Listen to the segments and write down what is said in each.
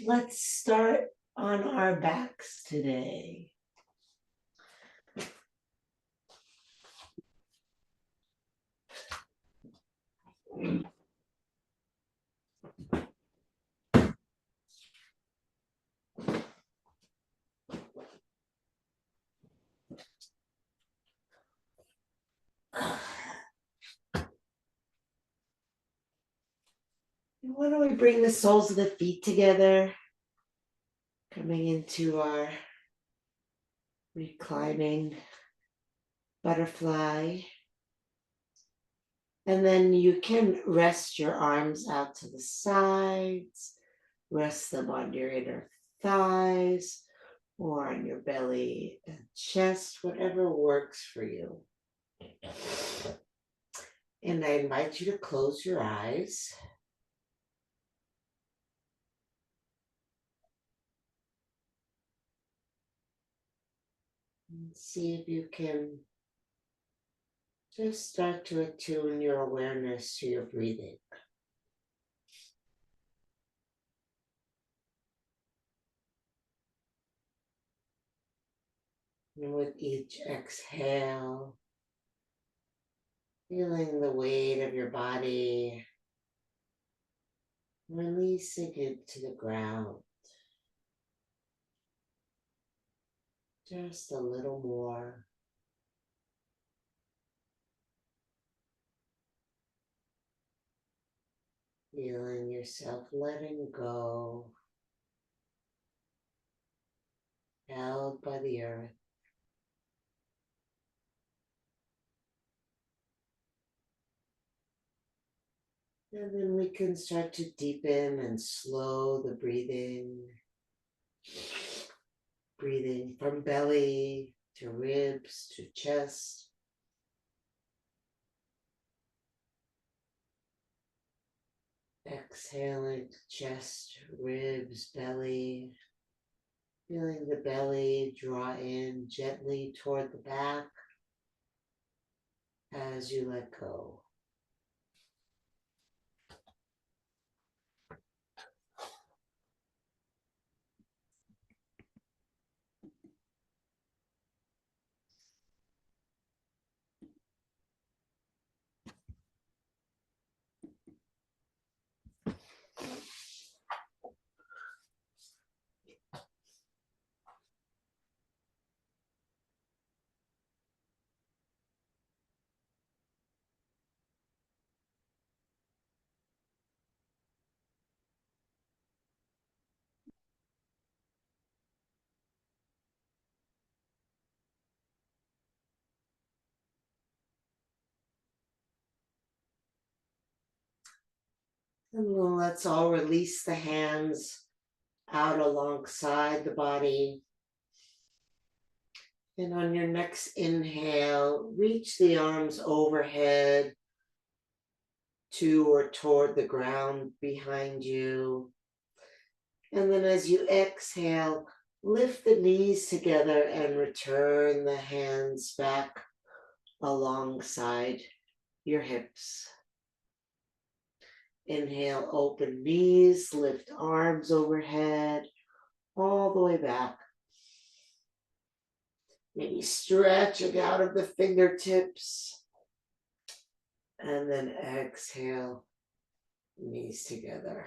Let's start on our backs today. Why don't we bring the soles of the feet together, coming into our reclining butterfly. And then you can rest your arms out to the sides, rest them on your inner thighs or on your belly and chest, whatever works for you. And I invite you to close your eyes. And see if you can just start to attune your awareness to your breathing. And with each exhale, feeling the weight of your body, releasing it to the ground. Just a little more. Feeling yourself letting go, held by the earth. And then we can start to deepen and slow the breathing. Breathing from belly to ribs to chest. Exhaling to chest, ribs, belly. Feeling the belly draw in gently toward the back as you let go. And then let's all release the hands out alongside the body. And on your next inhale, reach the arms overhead to or toward the ground behind you. And then as you exhale, lift the knees together and return the hands back alongside your hips. Inhale, open knees, lift arms overhead, all the way back. Maybe stretching out of the fingertips. And then exhale, knees together.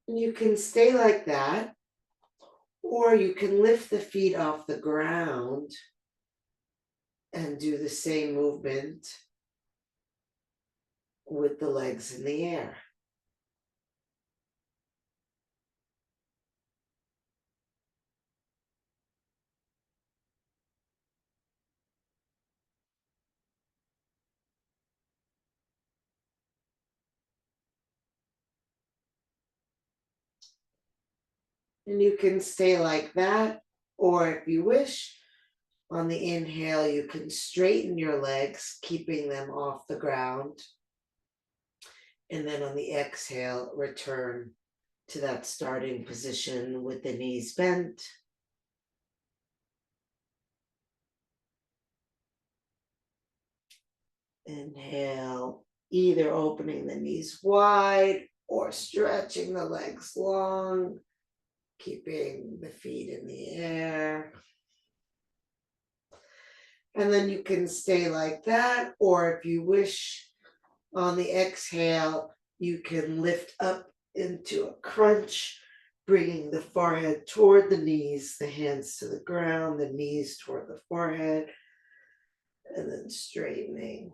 And you can stay like that, or you can lift the feet off the ground and do the same movement with the legs in the air. And you can stay like that, or if you wish, on the inhale, you can straighten your legs, keeping them off the ground. And then on the exhale, return to that starting position with the knees bent. Inhale, either opening the knees wide or stretching the legs long, keeping the feet in the air. And then you can stay like that, or if you wish, on the exhale, you can lift up into a crunch, bringing the forehead toward the knees, the hands to the ground, the knees toward the forehead, and then straightening.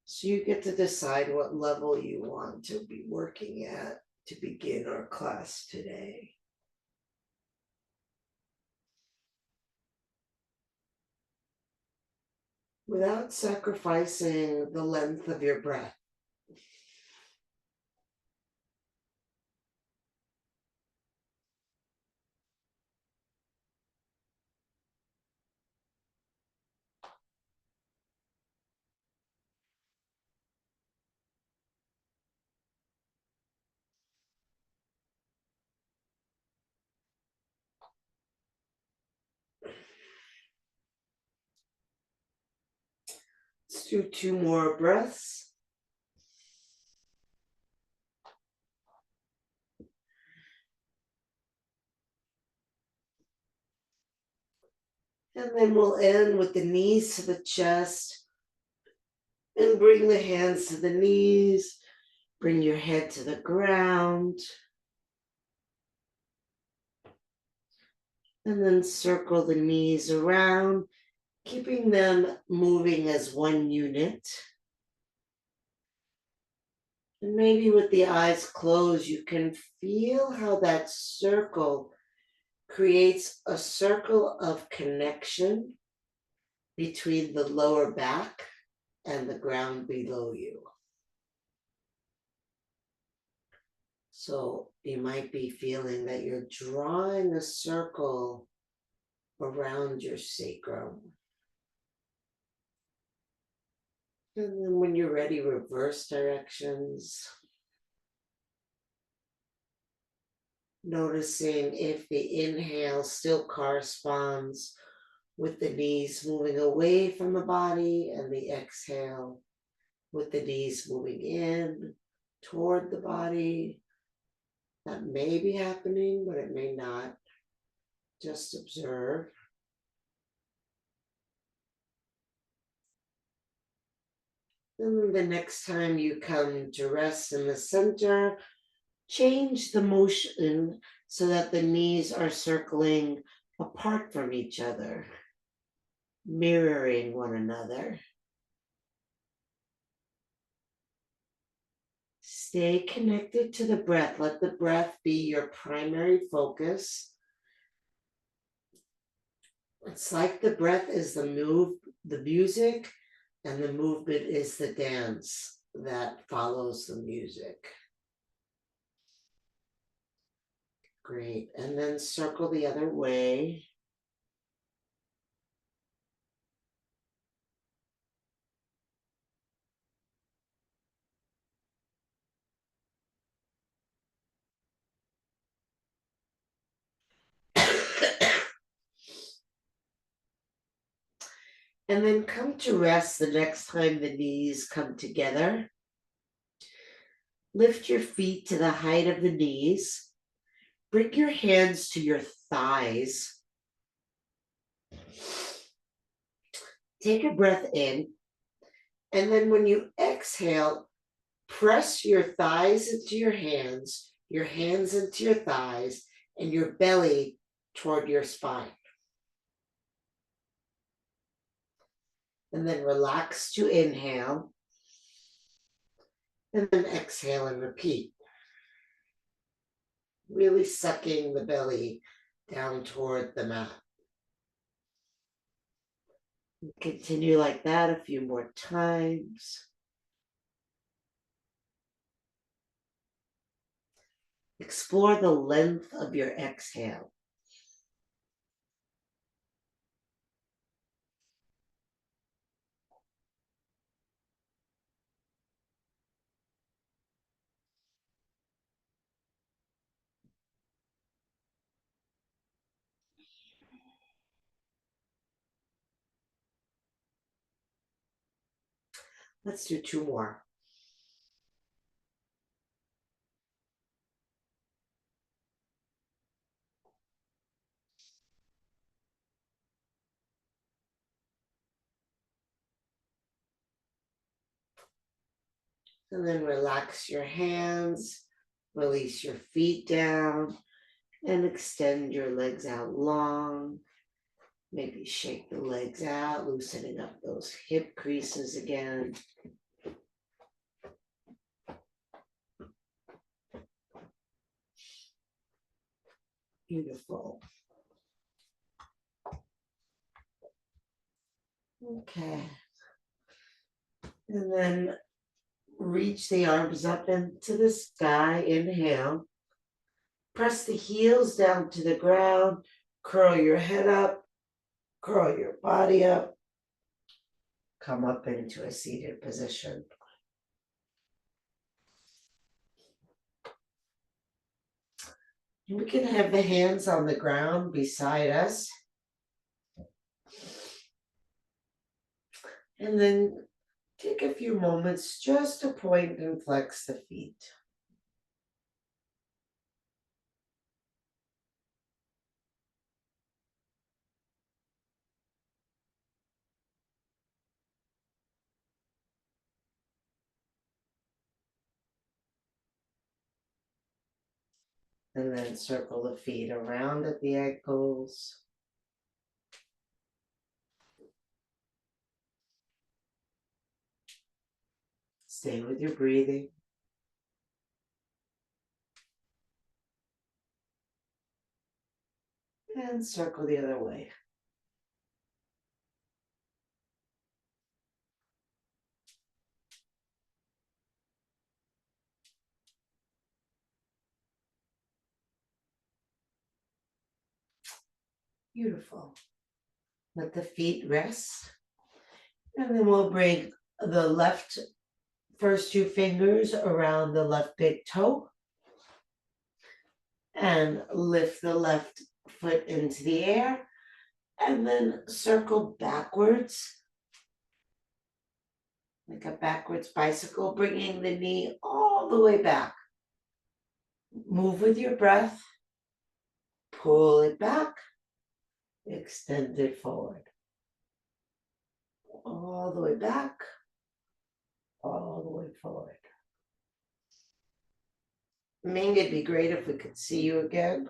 So you get to decide what level you want to be working at to begin our class today. Without sacrificing the length of your breath. Let's do 2 more breaths. And then we'll end with the knees to the chest. And bring the hands to the knees. Bring your head to the ground. And then circle the knees around, keeping them moving as one unit. And maybe with the eyes closed, you can feel how that circle creates a circle of connection between the lower back and the ground below you. So you might be feeling that you're drawing a circle around your sacrum. And then when you're ready, reverse directions. Noticing if the inhale still corresponds with the knees moving away from the body, and the exhale with the knees moving in toward the body. That may be happening, but it may not. Just observe. And the next time you come to rest in the center, change the motion so that the knees are circling apart from each other, mirroring one another. Stay connected to the breath. Let the breath be your primary focus. It's like the breath is the music, and the movement is the dance that follows the music. Great. And then circle the other way. And then come to rest the next time the knees come together. Lift your feet to the height of the knees. Bring your hands to your thighs. Take a breath in. And then when you exhale, press your thighs into your hands into your thighs, and your belly toward your spine. And then relax to inhale. And then exhale and repeat. Really sucking the belly down toward the mat. Continue like that a few more times. Explore the length of your exhale. Let's do 2 more. And then relax your hands, release your feet down, and extend your legs out long. Maybe shake the legs out, loosening up those hip creases again. Beautiful. Okay. And then reach the arms up into the sky. Inhale. Press the heels down to the ground. Curl your head up. Curl your body up. Come up into a seated position. We can have the hands on the ground beside us. And then take a few moments just to point and flex the feet. And then circle the feet around at the ankles. Stay with your breathing. And circle the other way. Beautiful. Let the feet rest. And then we'll bring the left first two fingers around the left big toe. And lift the left foot into the air. And then circle backwards. Like a backwards bicycle, bringing the knee all the way back. Move with your breath. Pull it back. Extend it forward. All the way back. All the way forward. Ming, it'd be great if we could see you again.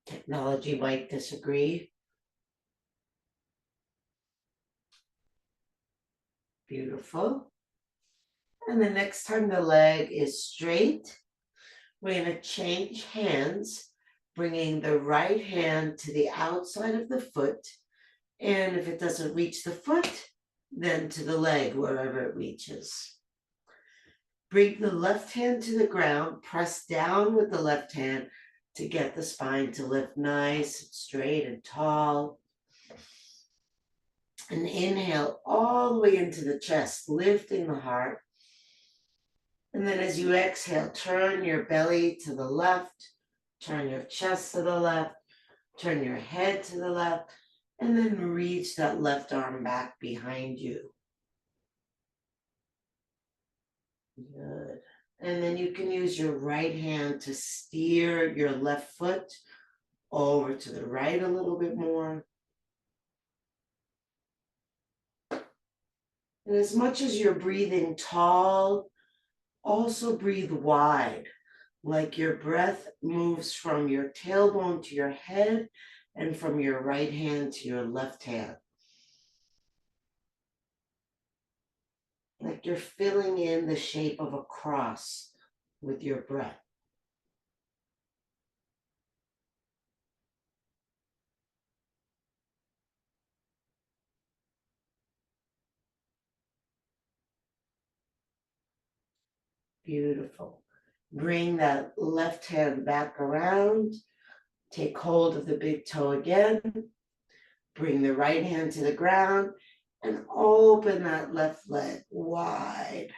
Technology might disagree. Beautiful. And the next time the leg is straight, we're going to change hands, bringing the right hand to the outside of the foot. And if it doesn't reach the foot, then to the leg, wherever it reaches. Bring the left hand to the ground, press down with the left hand to get the spine to lift nice and straight and tall. And inhale all the way into the chest, lifting the heart. And then as you exhale, turn your belly to the left, turn your chest to the left, turn your head to the left, and then reach that left arm back behind you. Good. And then you can use your right hand to steer your left foot over to the right a little bit more. And as much as you're breathing tall, also breathe wide, like your breath moves from your tailbone to your head and from your right hand to your left hand. Like you're filling in the shape of a cross with your breath. Beautiful. Bring that left hand back around. Take hold of the big toe again. Bring the right hand to the ground and open that left leg wide.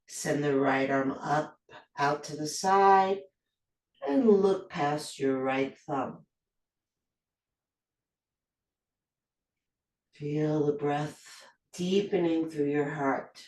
Send the right arm up, out to the side, and look past your right thumb. Feel the breath deepening through your heart.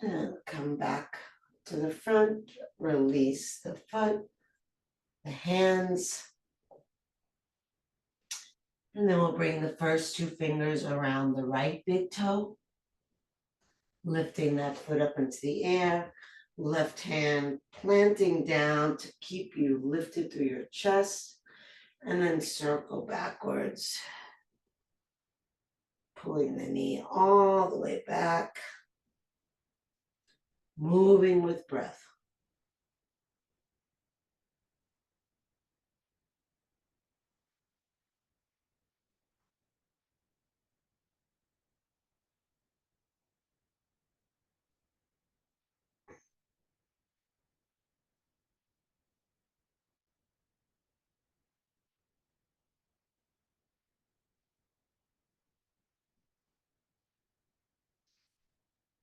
And come back to the front, release the foot, the hands. And then we'll bring the first two fingers around the right big toe, lifting that foot up into the air. Left hand planting down to keep you lifted through your chest. And then circle backwards, pulling the knee all the way back, moving with breath.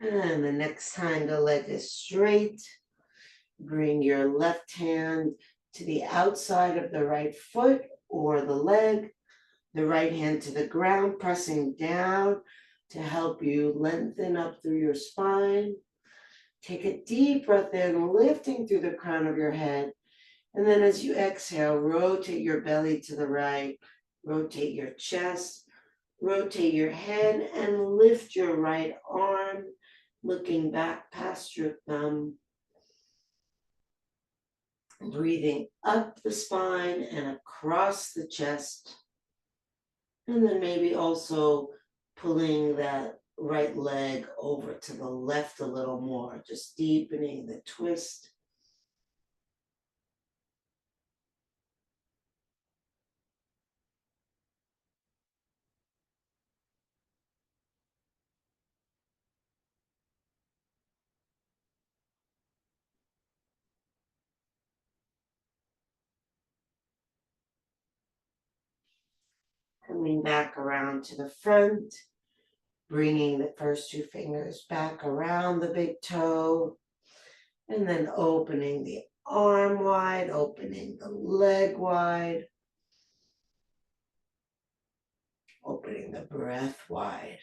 And the next time the leg is straight, bring your left hand to the outside of the right foot or the leg, the right hand to the ground, pressing down to help you lengthen up through your spine. Take a deep breath in, lifting through the crown of your head. And then as you exhale, rotate your belly to the right, rotate your chest, rotate your head, and lift your right arm, looking back past your thumb. Breathing up the spine and across the chest. And then maybe also pulling that right leg over to the left a little more, just deepening the twist. Coming back around to the front, bringing the first two fingers back around the big toe, and then opening the arm wide, opening the leg wide, opening the breath wide.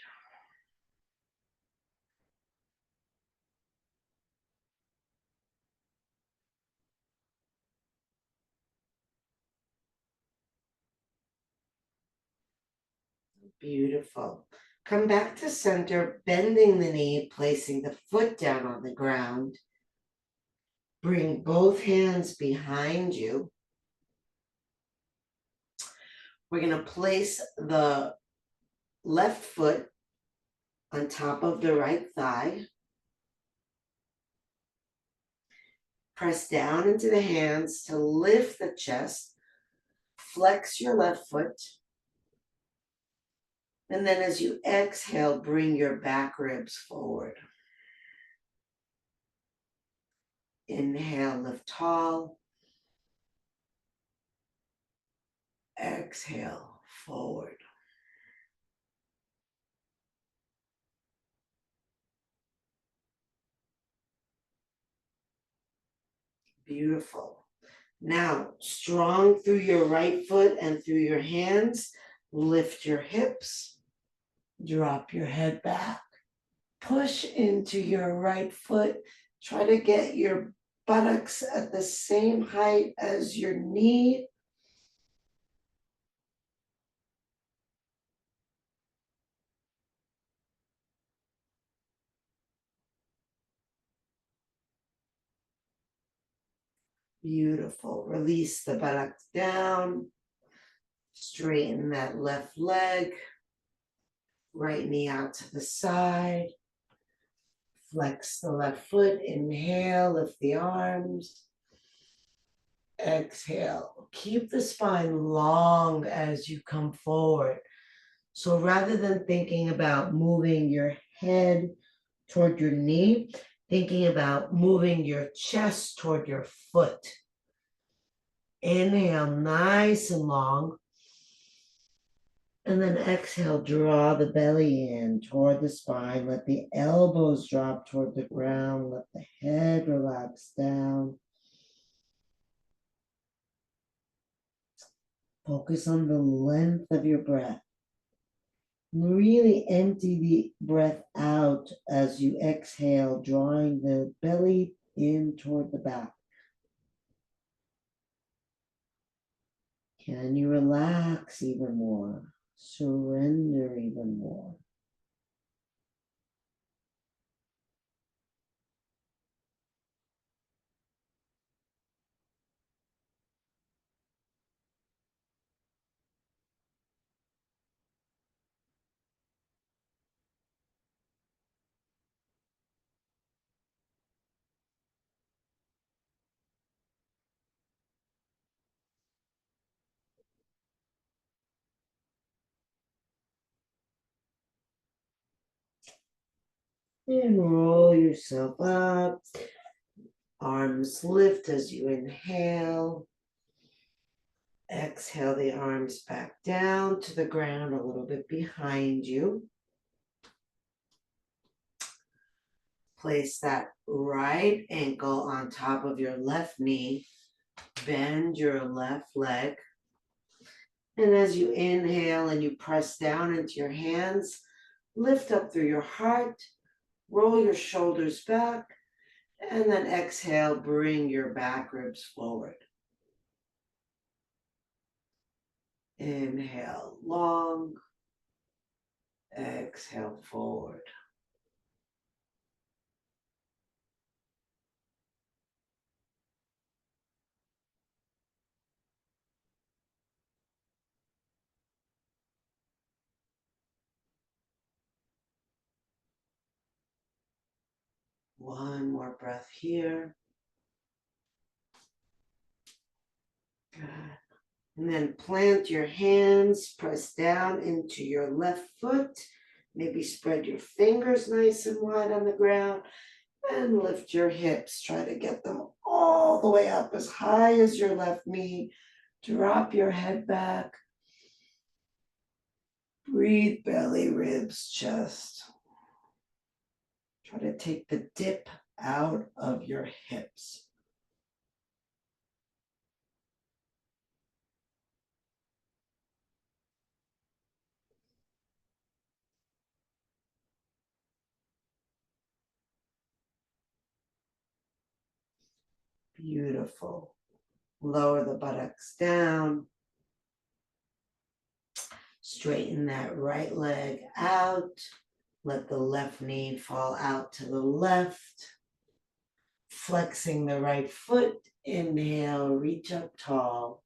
Beautiful. Come back to center, bending the knee, placing the foot down on the ground. Bring both hands behind you. We're going to place the left foot on top of the right thigh. Press down into the hands to lift the chest. Flex your left foot. And then as you exhale, bring your back ribs forward. Inhale, lift tall. Exhale, forward. Beautiful. Now, strong through your right foot and through your hands, lift your hips, drop your head back, push into your right foot. Try to get your buttocks at the same height as your knee. Beautiful. Release the buttocks down. Straighten that left leg. Right knee out to the side. Flex the left foot. Inhale, lift the arms. Exhale. Keep the spine long as you come forward. So rather than thinking about moving your head toward your knee, thinking about moving your chest toward your foot. Inhale, nice and long. And then exhale, draw the belly in toward the spine. Let the elbows drop toward the ground. Let the head relax down. Focus on the length of your breath. Really empty the breath out as you exhale, drawing the belly in toward the back. Can you relax even more? Surrender even more. And roll yourself up. Arms lift as you inhale. Exhale the arms back down to the ground a little bit behind you. Place that right ankle on top of your left knee. Bend your left leg. And as you inhale and you press down into your hands, lift up through your heart, roll your shoulders back, and then exhale, bring your back ribs forward. Inhale long, exhale forward. One more breath here. Good. And then plant your hands, press down into your left foot. Maybe spread your fingers nice and wide on the ground and lift your hips. Try to get them all the way up as high as your left knee. Drop your head back. Breathe belly, ribs, chest. Try to take the dip out of your hips. Beautiful. Lower the buttocks down. Straighten that right leg out. Let the left knee fall out to the left. Flexing the right foot. Inhale, reach up tall.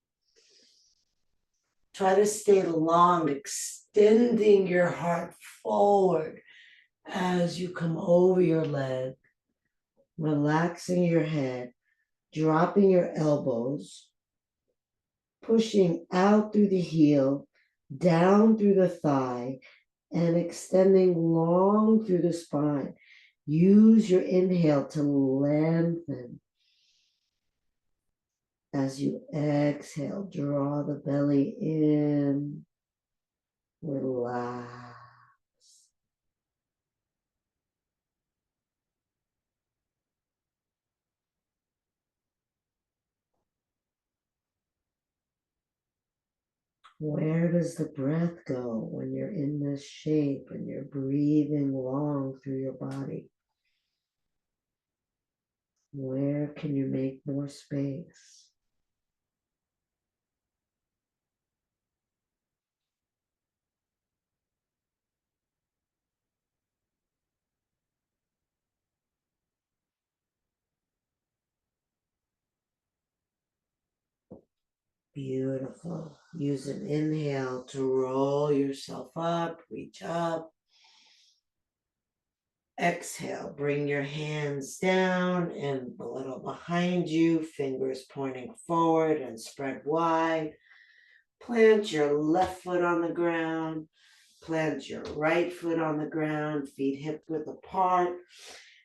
Try to stay long, extending your heart forward as you come over your leg. Relaxing your head, dropping your elbows, pushing out through the heel, down through the thigh, and extending long through the spine. Use your inhale to lengthen. As you exhale, draw the belly in, relax. Where does the breath go when you're in this shape and you're breathing long through your body? Where can you make more space? Beautiful. Use an inhale to roll yourself up, reach up. Exhale, bring your hands down and a little behind you, fingers pointing forward and spread wide. Plant your left foot on the ground. Plant your right foot on the ground, feet hip width apart.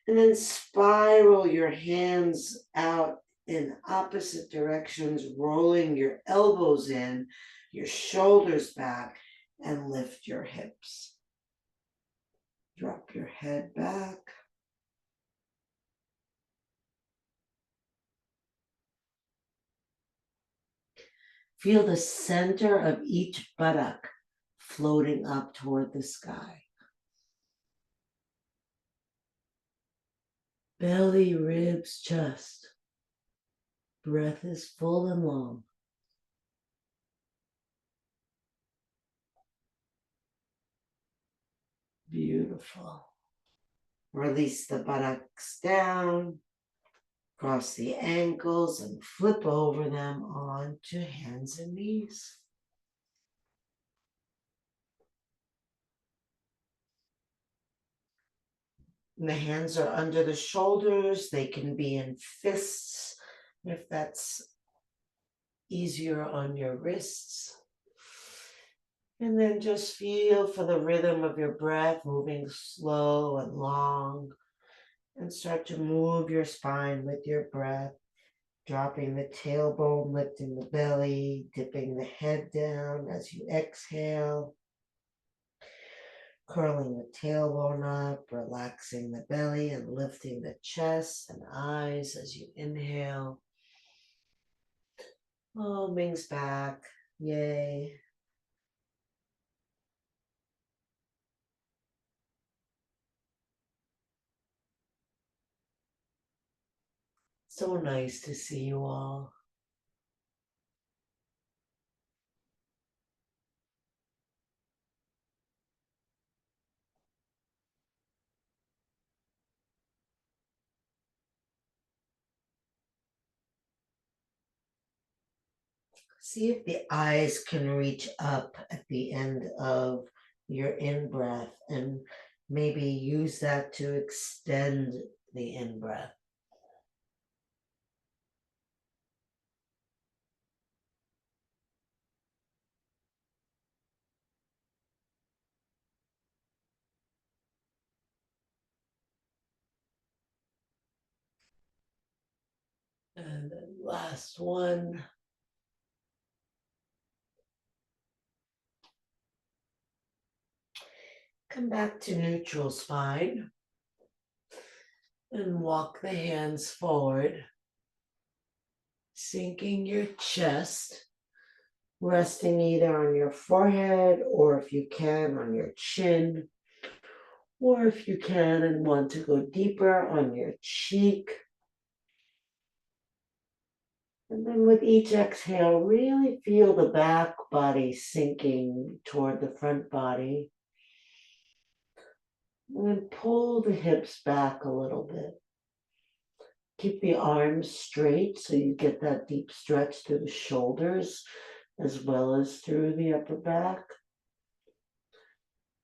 And then spiral your hands out in opposite directions, rolling your elbows in, your shoulders back, and lift your hips. Drop your head back. Feel the center of each buttock floating up toward the sky. Belly, ribs, chest. Breath is full and long. Beautiful. Release the buttocks down, cross the ankles and flip over them onto hands and knees. And the hands are under the shoulders. They can be in fists if that's easier on your wrists. And then just feel for the rhythm of your breath, moving slow and long. And start to move your spine with your breath, dropping the tailbone, lifting the belly, dipping the head down as you exhale. Curling the tailbone up, relaxing the belly and lifting the chest and eyes as you inhale. Oh, Ming's back. Yay. So nice to see you all. See if the eyes can reach up at the end of your in-breath and maybe use that to extend the in-breath. And then last one. Come back to neutral spine and walk the hands forward, sinking your chest, resting either on your forehead or if you can on your chin, or if you can and want to go deeper on your cheek. And then with each exhale, really feel the back body sinking toward the front body. And then pull the hips back a little bit. Keep the arms straight so you get that deep stretch through the shoulders as well as through the upper back.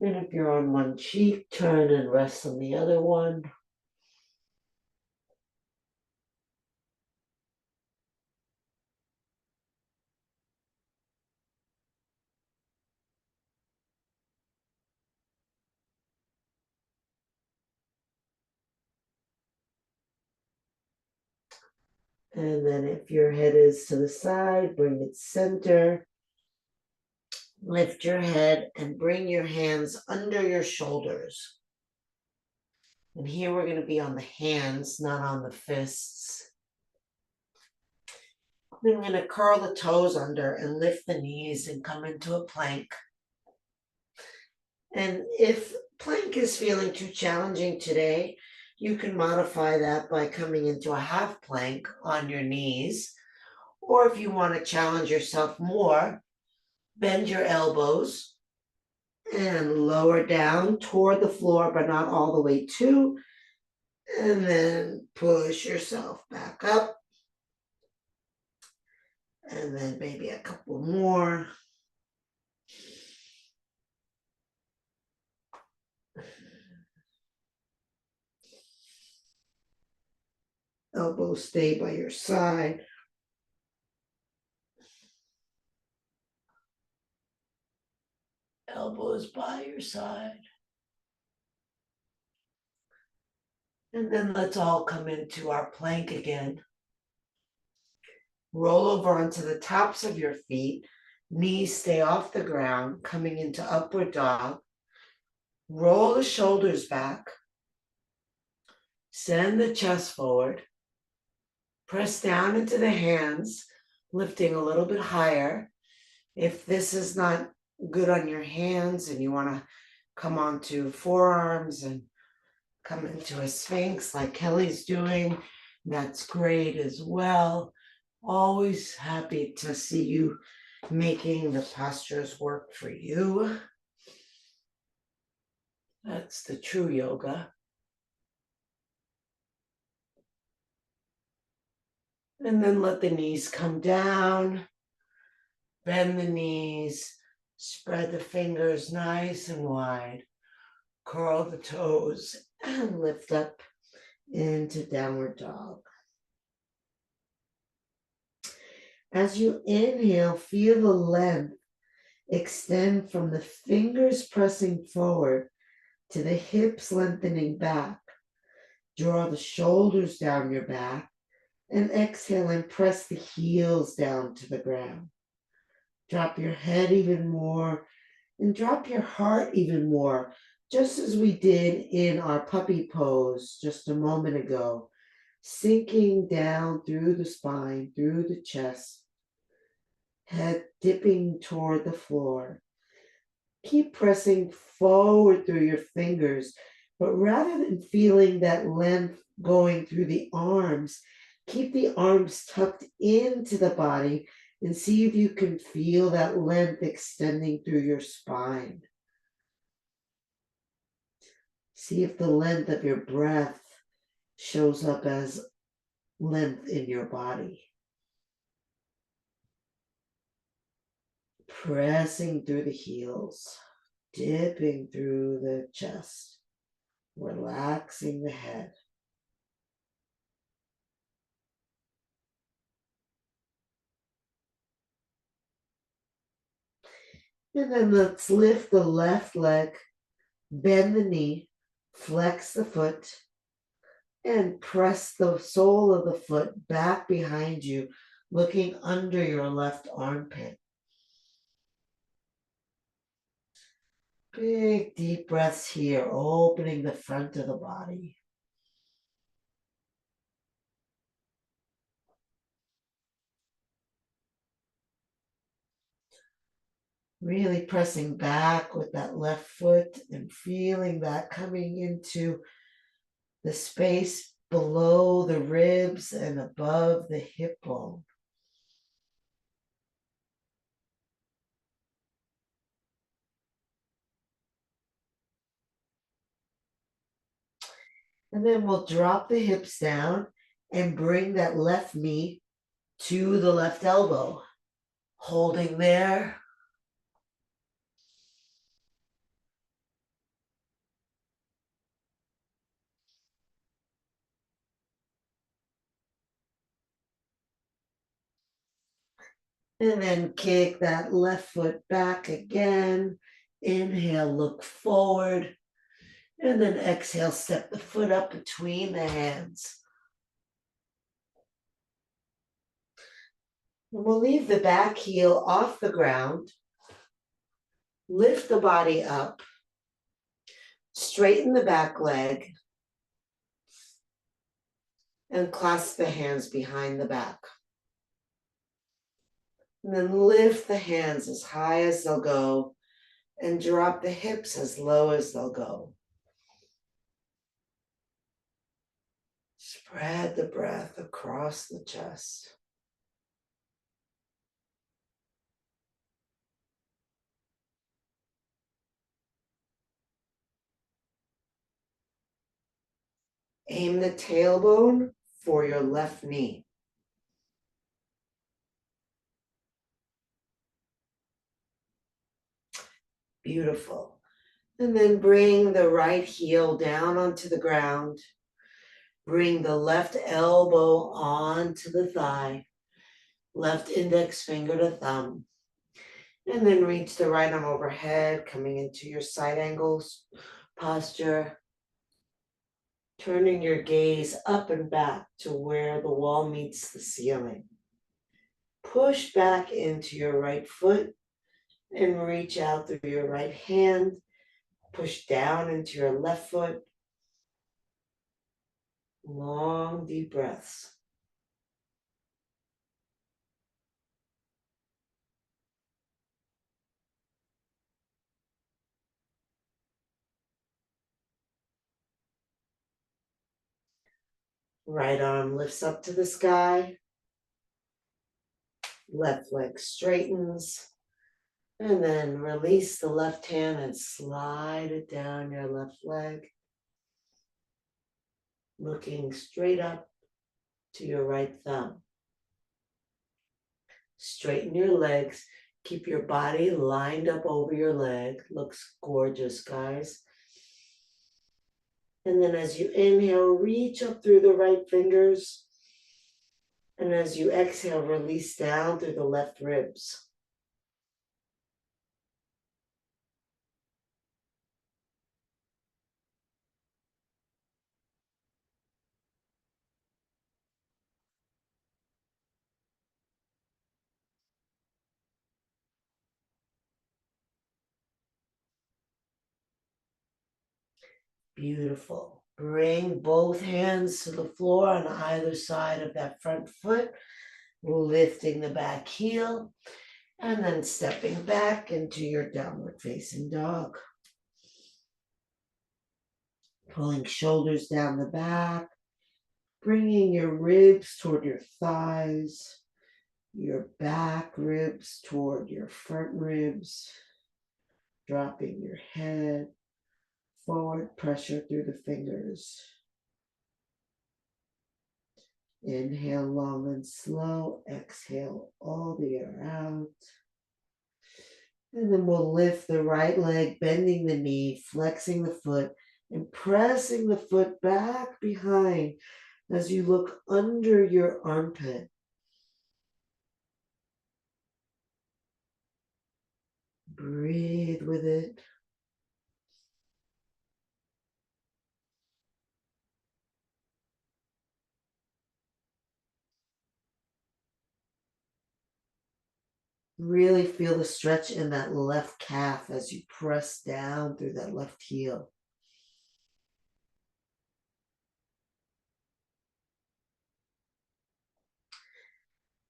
And if you're on one cheek, turn and rest on the other one. And then if your head is to the side, bring it center. Lift your head and bring your hands under your shoulders. And here we're going to be on the hands, not on the fists. Then we're going to curl the toes under and lift the knees and come into a plank. And if plank is feeling too challenging today, you can modify that by coming into a half plank on your knees. Or if you want to challenge yourself more, bend your elbows and lower down toward the floor, but not all the way to. And then push yourself back up. And then maybe a couple more. Elbows stay by your side. Elbows by your side. And then let's all come into our plank again. Roll over onto the tops of your feet. Knees stay off the ground, coming into upward dog. Roll the shoulders back. Send the chest forward. Press down into the hands, lifting a little bit higher. If this is not good on your hands and you want to come onto forearms and come into a sphinx like Kelly's doing, that's great as well. Always happy to see you making the postures work for you. That's the true yoga. And then let the knees come down, bend the knees, spread the fingers nice and wide, curl the toes, and lift up into downward dog. As you inhale, feel the length extend from the fingers pressing forward to the hips lengthening back. Draw the shoulders down your back and exhale and press the heels down to the ground. Drop your head even more and drop your heart even more, just as we did in our puppy pose just a moment ago, sinking down through the spine, through the chest, head dipping toward the floor. Keep pressing forward through your fingers, but rather than feeling that length going through the arms, keep the arms tucked into the body and see if you can feel that length extending through your spine. See if the length of your breath shows up as length in your body. Pressing through the heels, dipping through the chest, relaxing the head. And then let's lift the left leg, bend the knee, flex the foot, and press the sole of the foot back behind you, looking under your left armpit. Big deep breaths here, opening the front of the body. Really pressing back with that left foot and feeling that coming into the space below the ribs and above the hip bone. And then we'll drop the hips down and bring that left knee to the left elbow. Holding there. And then kick that left foot back again. Inhale, look forward. And then exhale, step the foot up between the hands. And we'll leave the back heel off the ground. Lift the body up. Straighten the back leg. And clasp the hands behind the back. And then lift the hands as high as they'll go and drop the hips as low as they'll go. Spread the breath across the chest. Aim the tailbone for your left knee. Beautiful. And then bring the right heel down onto the ground. Bring the left elbow onto the thigh. Left index finger to thumb. And then reach the right arm overhead, coming into your side angles posture. Turning your gaze up and back to where the wall meets the ceiling. Push back into your right foot and reach out through your right hand. Push down into your left foot. Long, deep breaths. Right arm lifts up to the sky. Left leg straightens. And then release the left hand and slide it down your left leg. Looking straight up to your right thumb. Straighten your legs. Keep your body lined up over your leg. Looks gorgeous, guys. And then as you inhale, reach up through the right fingers. And as you exhale, release down through the left ribs. Beautiful. Bring both hands to the floor on either side of that front foot, lifting the back heel, and then stepping back into your downward facing dog. Pulling shoulders down the back, bringing your ribs toward your thighs, your back ribs toward your front ribs, dropping your head, forward pressure through the fingers. Inhale long and slow, exhale all the air out. And then we'll lift the right leg, bending the knee, flexing the foot, and pressing the foot back behind as you look under your armpit. Breathe with it. Really feel the stretch in that left calf as you press down through that left heel.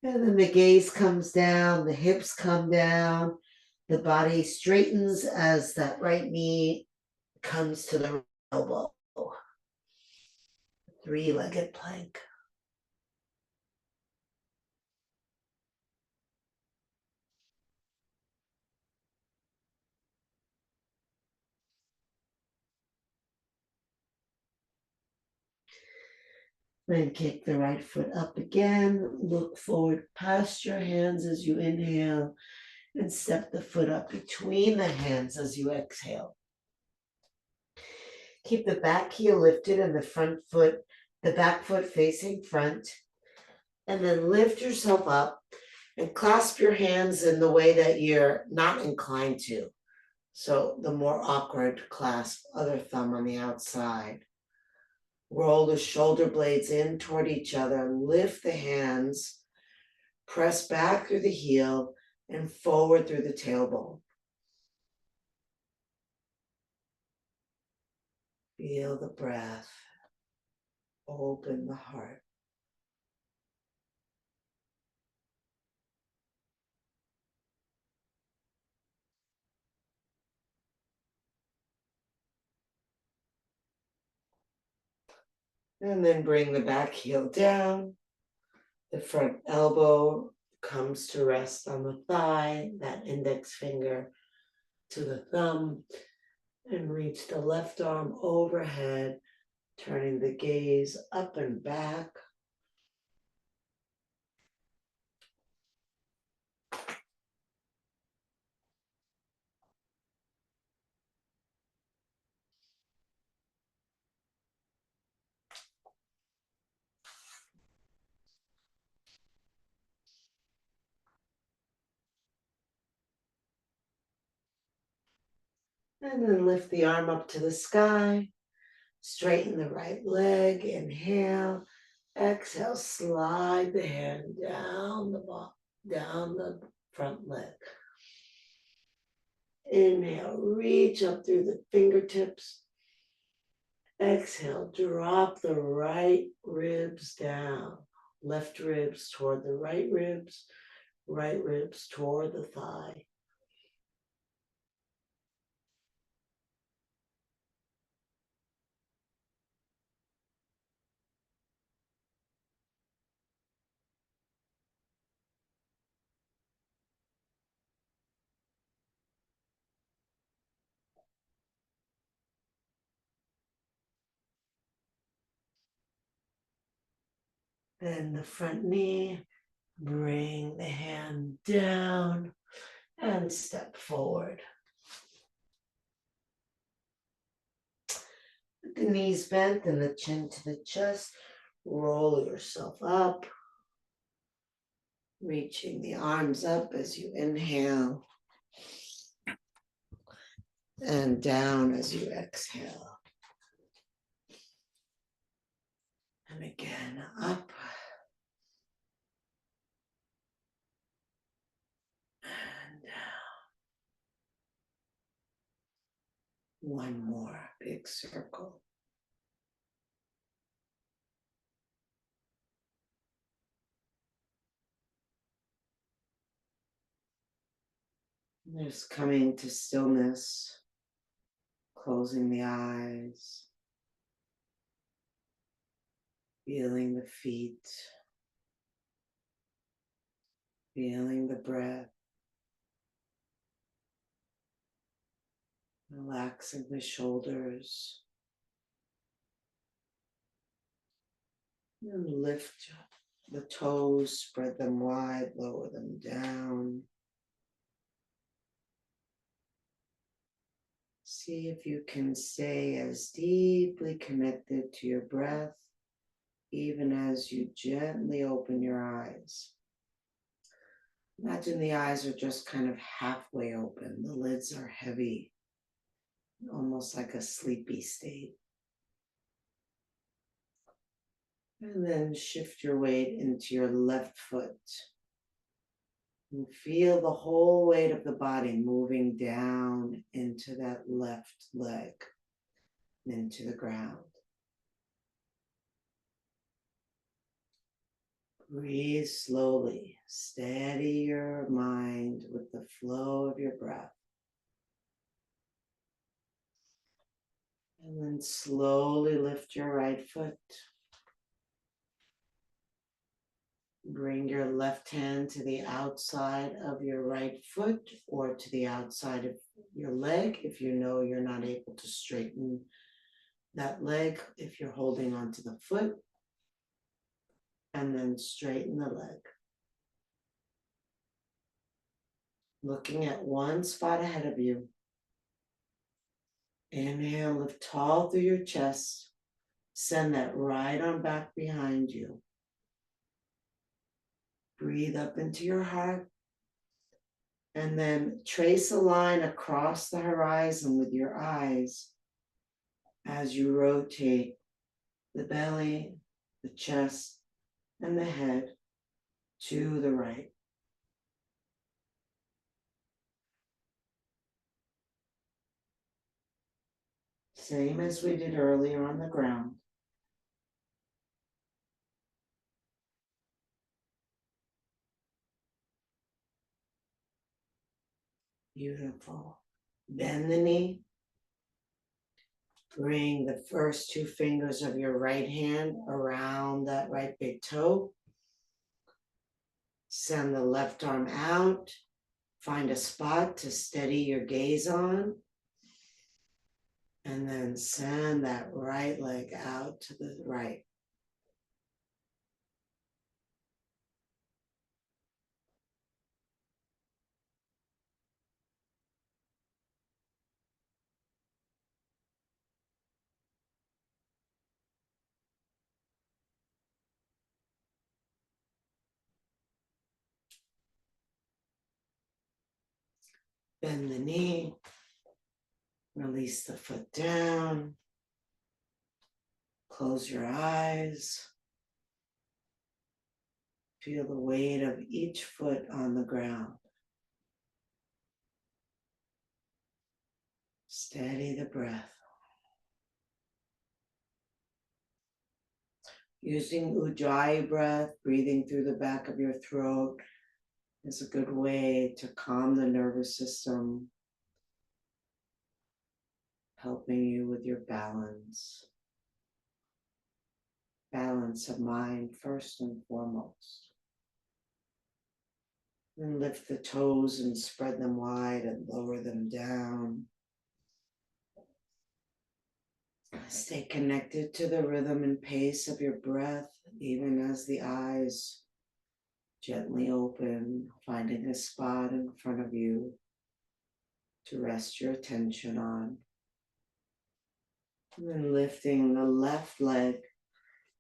And then the gaze comes down, the hips come down, the body straightens as that right knee comes to the elbow. Three-legged plank. Then kick the right foot up again. Look forward past your hands as you inhale and step the foot up between the hands as you exhale. Keep the back heel lifted and the back foot facing front. And then lift yourself up and clasp your hands in the way that you're not inclined to. So the more awkward clasp, other thumb on the outside. Roll the shoulder blades in toward each other and lift the hands. Press back through the heel and forward through the tailbone. Feel the breath. Open the heart. And then bring the back heel down. The front elbow comes to rest on the thigh, that index finger to the thumb, and reach the left arm overhead, turning the gaze up and back. And then lift the arm up to the sky. Straighten the right leg. Inhale. Exhale. Slide the hand down down the front leg. Inhale. Reach up through the fingertips. Exhale. Drop the right ribs down. Left ribs toward the right ribs toward the thigh. Bend the front knee, bring the hand down, and step forward. With the knees bent and the chin to the chest, roll yourself up, reaching the arms up as you inhale, and down as you exhale. And again, up and down. One more big circle. Just coming to stillness, closing the eyes, feeling the feet, feeling the breath, relaxing the shoulders, and lift the toes, spread them wide, lower them down. See if you can stay as deeply connected to your breath, even as you gently open your eyes. Imagine the eyes are just kind of halfway open. The lids are heavy, almost like a sleepy state. And then shift your weight into your left foot. And feel the whole weight of the body moving down into that left leg, into the ground. Breathe slowly. Steady your mind with the flow of your breath. And then slowly lift your right foot. Bring your left hand to the outside of your right foot or to the outside of your leg if you know you're not able to straighten that leg if you're holding onto the foot. And then straighten the leg. Looking at one spot ahead of you. Inhale, lift tall through your chest. Send that right arm back behind you. Breathe up into your heart. And then trace a line across the horizon with your eyes as you rotate the belly, the chest, and the head to the right. Same as we did earlier on the ground. Beautiful. Bend the knee. Bring the first two fingers of your right hand around that right big toe. Send the left arm out. Find a spot to steady your gaze on. And then send that right leg out to the right. Bend the knee. Release the foot down. Close your eyes. Feel the weight of each foot on the ground. Steady the breath. Using Ujjayi breath, breathing through the back of your throat is a good way to calm the nervous system, helping you with your balance. Balance of mind first and foremost. Then lift the toes and spread them wide and lower them down. Stay connected to the rhythm and pace of your breath, even as the eyes gently open, finding a spot in front of you to rest your attention on. And then lifting the left leg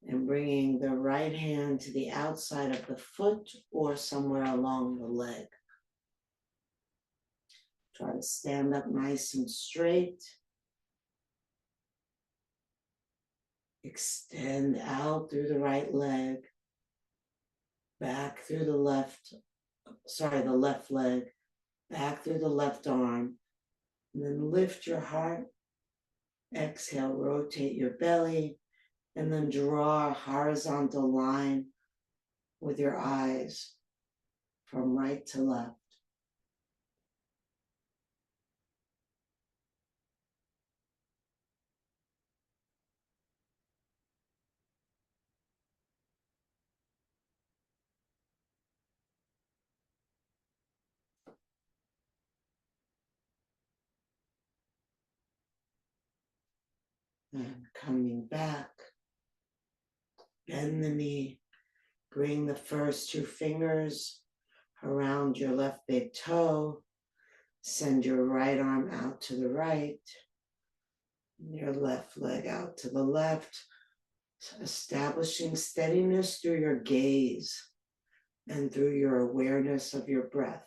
and bringing the right hand to the outside of the foot or somewhere along the leg. Try to stand up nice and straight. Extend out through the right leg, back through the left leg, back through the left arm, and then lift your heart. Exhale, rotate your belly, and then draw a horizontal line with your eyes from right to left. And coming back, bend the knee, bring the first two fingers around your left big toe, send your right arm out to the right, your left leg out to the left, establishing steadiness through your gaze and through your awareness of your breath.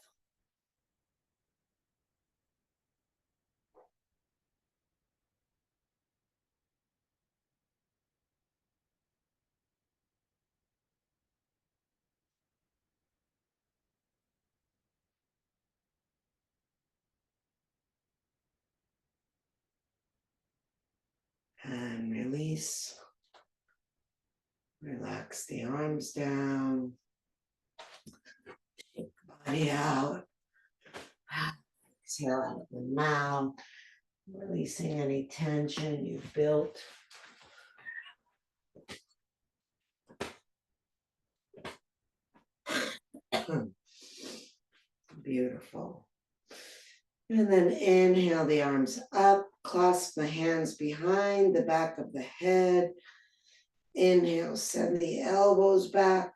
And release. Relax the arms down. Shake the body out. Exhale out of the mouth. Releasing any tension you've built. Beautiful. And then inhale the arms up, clasp the hands behind the back of the head. Inhale, send the elbows back.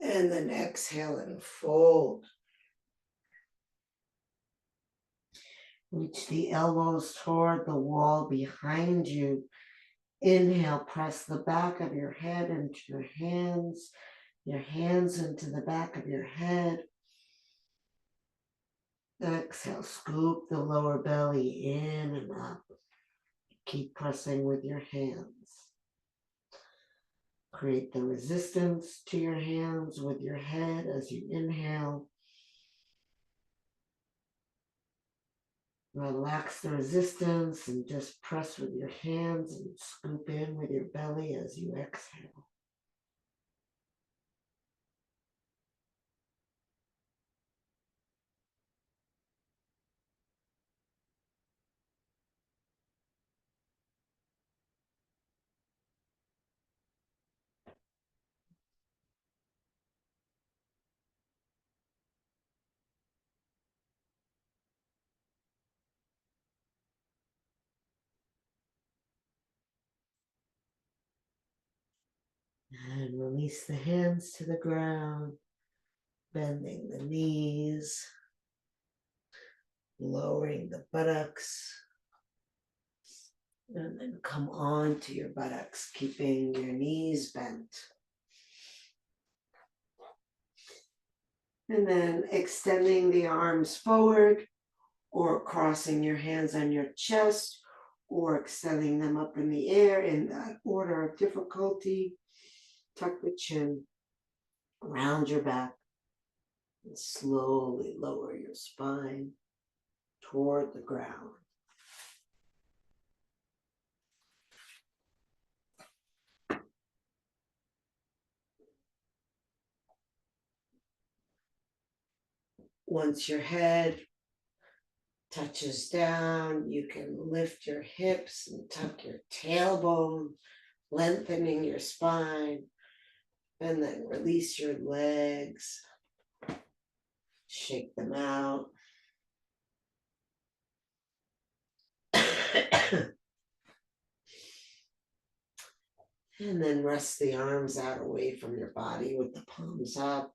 And then exhale and fold. Reach the elbows toward the wall behind you. Inhale, press the back of your head into your hands into the back of your head. Exhale, scoop the lower belly in and up. Keep pressing with your hands. Create the resistance to your hands with your head as you inhale. Relax the resistance and just press with your hands and scoop in with your belly as you exhale. And release the hands to the ground, bending the knees, lowering the buttocks, and then come on to your buttocks, keeping your knees bent. And then extending the arms forward or crossing your hands on your chest or extending them up in the air in that order of difficulty. Tuck the chin, round your back, and slowly lower your spine toward the ground. Once your head touches down, you can lift your hips and tuck your tailbone, lengthening your spine, and then release your legs. Shake them out. And then rest the arms out away from your body with the palms up.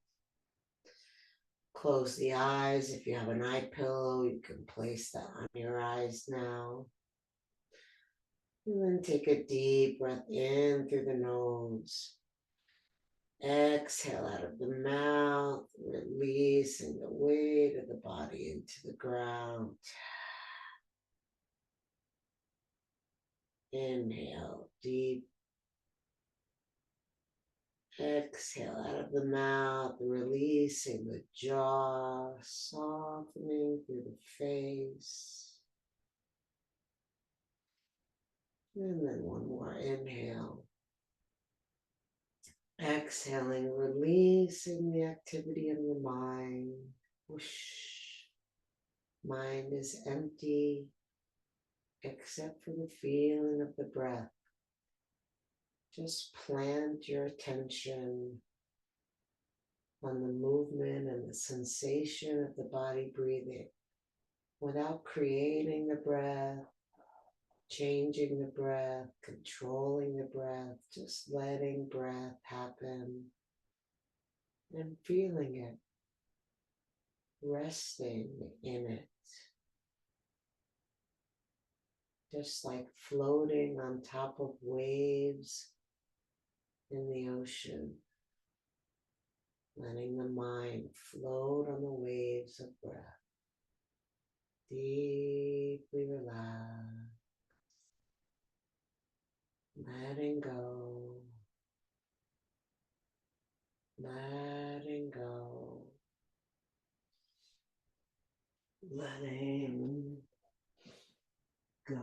Close the eyes. If you have an eye pillow, you can place that on your eyes now. And then take a deep breath in through the nose. Exhale out of the mouth, releasing the weight of the body into the ground. Inhale deep. Exhale out of the mouth, releasing the jaw, softening through the face. And then one more inhale. Exhaling, releasing the activity of the mind. Whoosh. Mind is empty except for the feeling of the breath. Just plant your attention on the movement and the sensation of the body breathing without creating the breath, changing the breath, controlling the breath, just letting breath happen and feeling it, resting in it. Just like floating on top of waves in the ocean, letting the mind float on the waves of breath, deeply relaxed, letting go, letting go, letting go.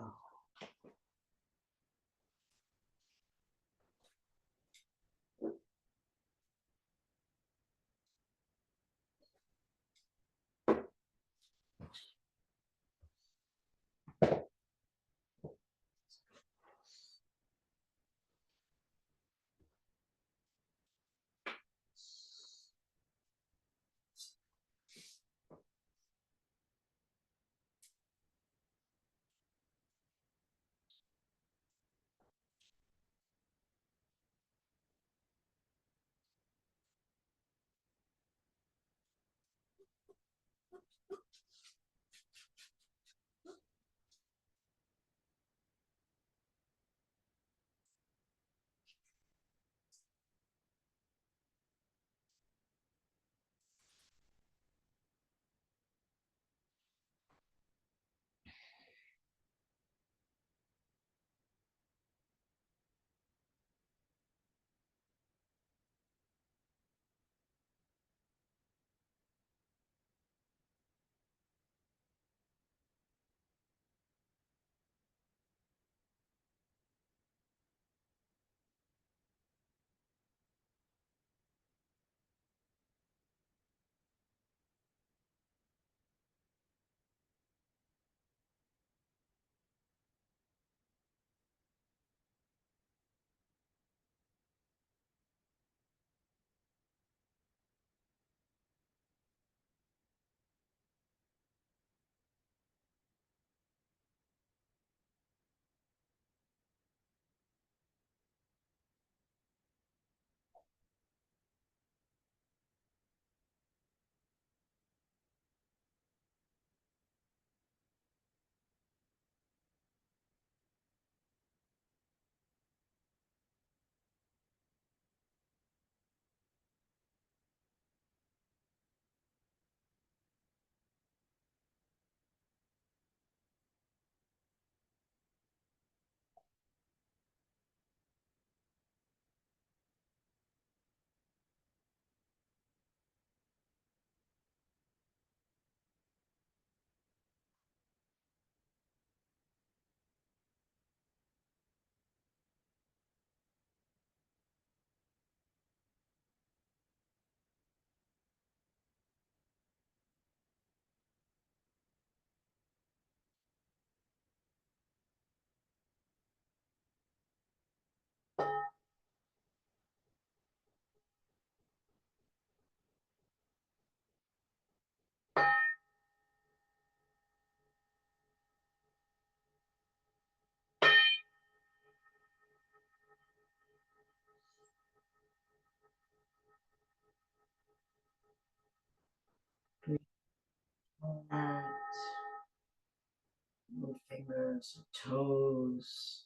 fingers or toes.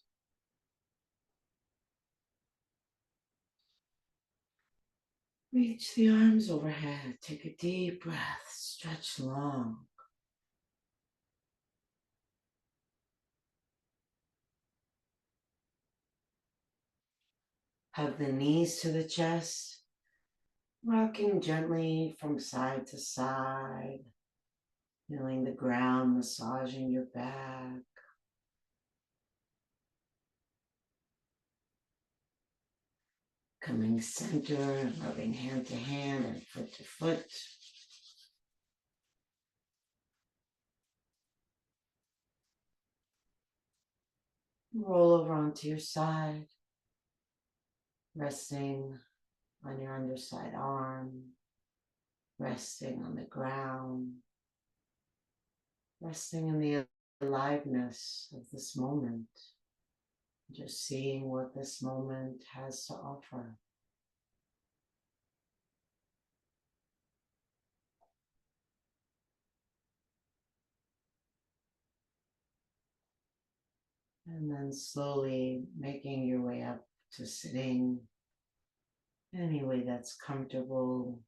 Reach the arms overhead. Take a deep breath. Stretch long. Hug the knees to the chest. Rocking gently from side to side. Feeling the ground massaging your back. Coming center, rubbing hand to hand and foot to foot. Roll over onto your side, resting on your underside arm, resting on the ground, resting in the aliveness of this moment, just seeing what this moment has to offer. And then slowly making your way up to sitting any way that's comfortable.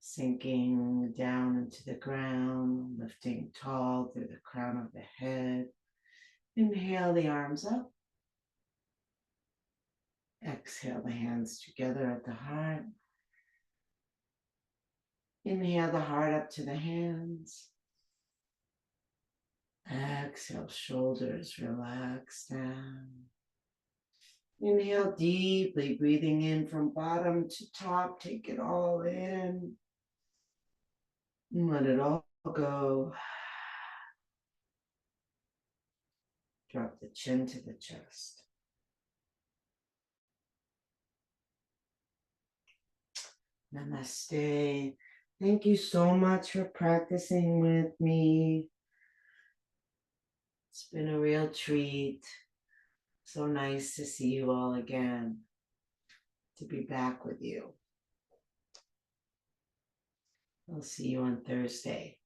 Sinking down into the ground, lifting tall through the crown of the head. Inhale the arms up. Exhale the hands together at the heart. Inhale the heart up to the hands. Exhale, shoulders relax down. Inhale deeply, breathing in from bottom to top. Take it all in. And let it all go. Drop the chin to the chest. Namaste. Thank you so much for practicing with me. It's been a real treat. So nice to see you all again, to be back with you. I'll see you on Thursday.